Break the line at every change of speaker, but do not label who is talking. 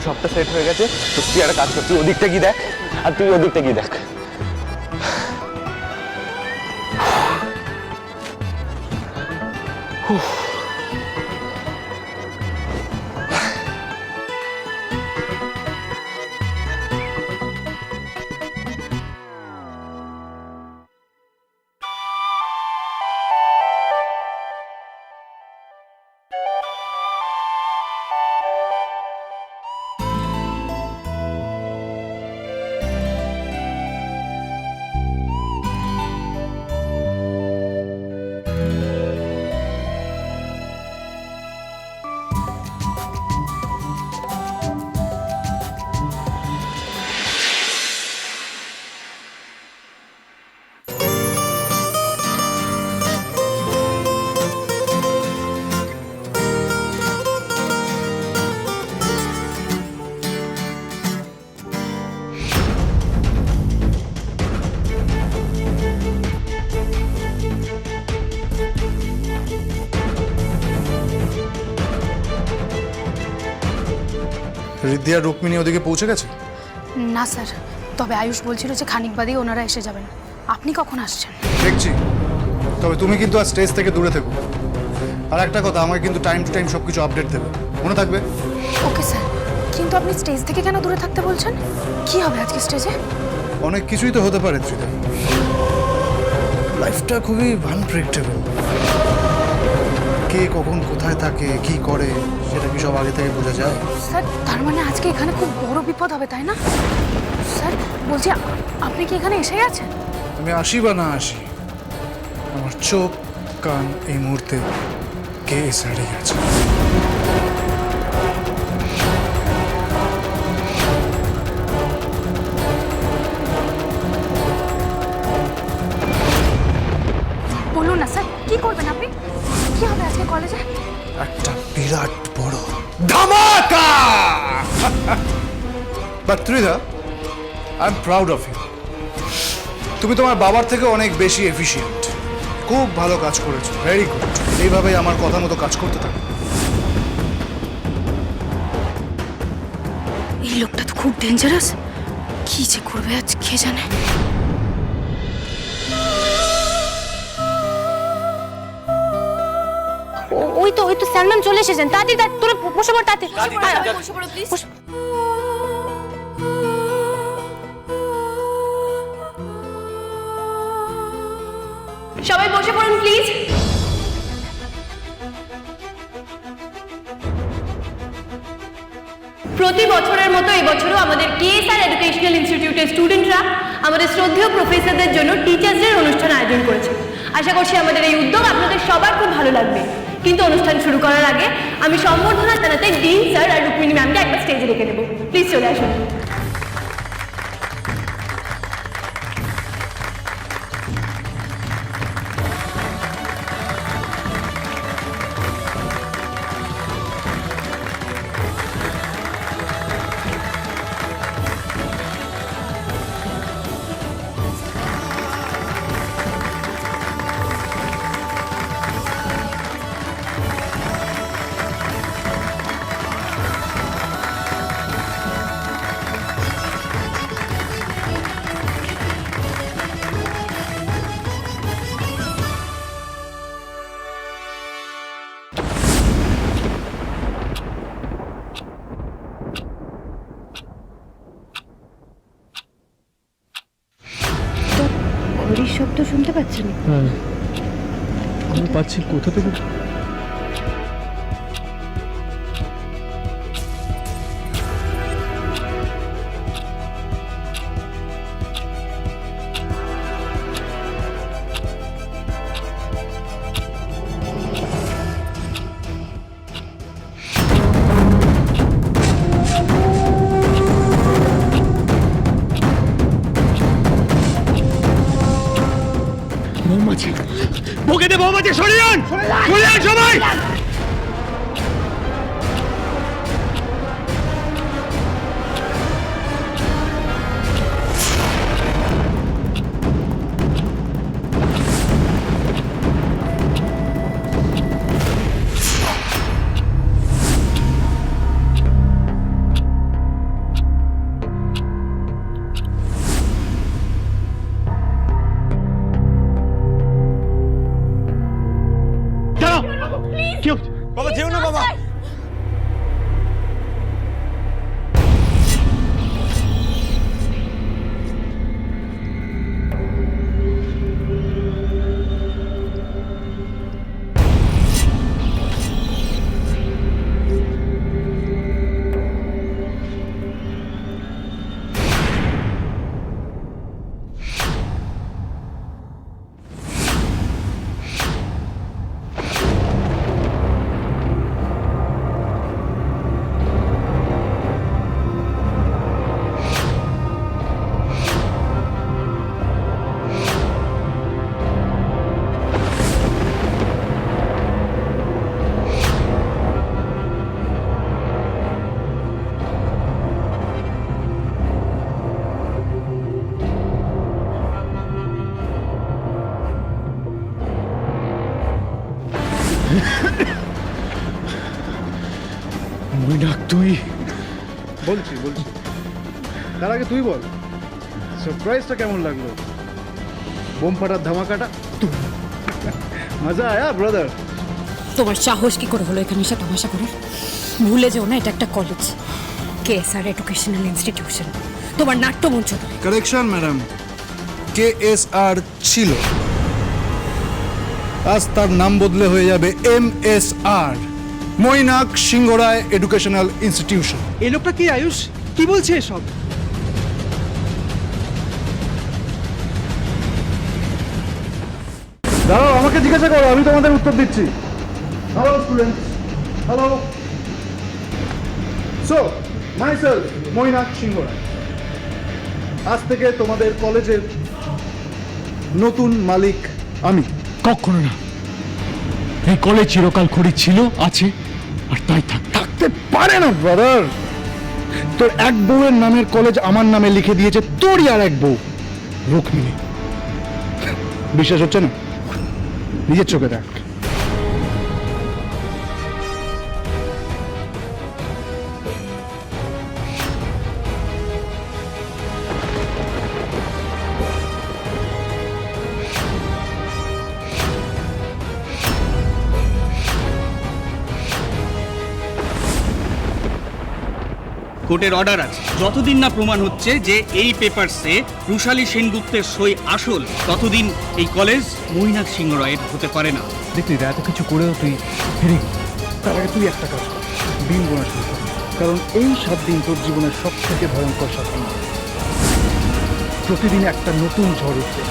সবটা সেট হয়ে গেছে। তো তুই একটা কাজ কর, তুই ওদিকটা কি দেখ আর তুই ওদিকটা কি দেখ।
ঋদ্ধি আর রুক্মিণী ওদিকে পৌঁছে গেছে?
না স্যার, তবে আয়ুষ বলছিল যে খানিক বাদেই ওনারা এসে যাবেন। আপনি কখন আসছেন?
দেখছি, তবে তুমি কিন্তু আর স্টেজ থেকে দূরে থেকো। আর একটা কথা, আমাকে কিন্তু টাইম টু টাইম সবকিছু আপডেট দেবে, মনে থাকবে?
Okay sir. কিন্তু আপনি স্টেজ থেকে কেন দূরে থাকতে বলছেন? কি হবে আজকে স্টেজে?
অনেক কিছুই তো হতে পারে ত্রিদা। লাইফটা খুবই আনপ্রেডিক্টেবল। কে কখন কোথায় থাকে, কি করে, সেটা কি সব আগে থেকে বোঝা যায়?
স্যার, তার মানে আজকে এখানে খুব বড় বিপদ হবে, তাই না? স্যার বলছি, আপনি কি এখানে এসে গেছেন?
আমি আসি বা না আসি, আমার চোখ কান এই মুহূর্তে কে সাড়ে গেছে।
বলুন না স্যার, কি করবেন আপনি? কি হবে আজকে কলেজে?
একটা বিরাট বড় ধামাকা। But Tridha, I am proud of you. তুমি তোমার বাবার থেকে অনেক বেশি এফিশিয়েন্ট। খুব ভালো কাজ করেছো, ভেরি গুড। এইভাবেই আমার কথা মতো কাজ করতে থাকো।
এই লোকটা তো খুব ডেঞ্জারাস। কি যে করবে আজ কে জানে।
ওই তো স্যার ম্যাম চলে এসেছেন। তাড়াতাড়ি তোরা বসে পড়, তাড়াতাড়ি বসে পড়ো প্লিজ। সবাই বসে পড়ুন প্লিজ। প্রতি বছরের মতো এবছরও আমাদের কেএসআর এডুকেশনাল ইনস্টিটিউটের স্টুডেন্টরা আমাদের শ্রদ্ধেয় প্রফেসরদের জন্য টিচার্স ডের অনুষ্ঠান আয়োজন করেছে। আশা করছি আমাদের এই উদ্যোগ আপনাদের সবার খুব ভালো লাগবে। কিন্তু অনুষ্ঠান শুরু করার আগে আমি সম্বর্ধনা জানাতে ডিন স্যার আর রুক্মিণী ম্যামকে একবার স্টেজে রেখে দেবো। প্লিজ চলে আসুন।
ঘড়ির শব্দ শুনতে পাচ্ছেন?
হ্যাঁ আমি পাচ্ছি। কোথা থেকে? মৌমাছি, বুকেতে মৌমাছি। সরিয়ে আন, সরিয়ে আন সবাই।
বাবা যেও না বাবা।
মৈনাক তুই
বলছি তার আগে তুই বল, সারপ্রাইজটা কেমন লাগলো? বোম ফাটার ধামাকাটা মজা আয়া ব্রাদার?
তোমার সাহস কি করে হলো এখানে এসে তামাশা করার? ভুলে যেও না এটা একটা কলেজ, কেএসআর এডুকেশনাল ইনস্টিটিউশন, তোমার নাট্যমঞ্চ নয়।
কারেকশন ম্যাডাম, কেএসআর ছিল, আজ তার নাম বদলে হয়ে যাবে MSR, Mainak Singharoy educational institution.
এই লোকটা কি আয়ুষ? কি বলছে এসব?
দাঁড়াও, আমাকে জিজ্ঞাসা করো, আমি তোমাদের উত্তর দিচ্ছি। Hello students, hello. So myself Mainak Singharoy, আজ থেকে তোমাদের কলেজের নতুন মালিক আমি।
কখনো না। এই কলেজ চিরকাল খড়ি ছিল, আছে, আর তাই
থাকতে পারে না ব্রাদার। তোর এক বউয়ের নামের কলেজ আমার নামে লিখে দিয়েছে তোরই আর এক বউ রুক্মিণী। বিশ্বাস হচ্ছে না? নিজের চোখে দেখ।
কোর্টের অর্ডার আছে, যতদিন না প্রমাণ হচ্ছে যে এই পেপারসে রুশালী সেনগুপ্তের সই আসল, ততদিন এই কলেজ মৈনাক সিংহ রায়ের হতে পারে না।
দেখলি এত কিছু করেও তুই হেরে গেলি।
তার আগে তুই একটা কাজ কর, দিন গোনা শুরু কর, কারণ এই 7 দিন তোর জীবনের সব থেকে ভয়ঙ্কর 7 দিন। প্রতিদিন একটা নতুন ঝড় উঠবে।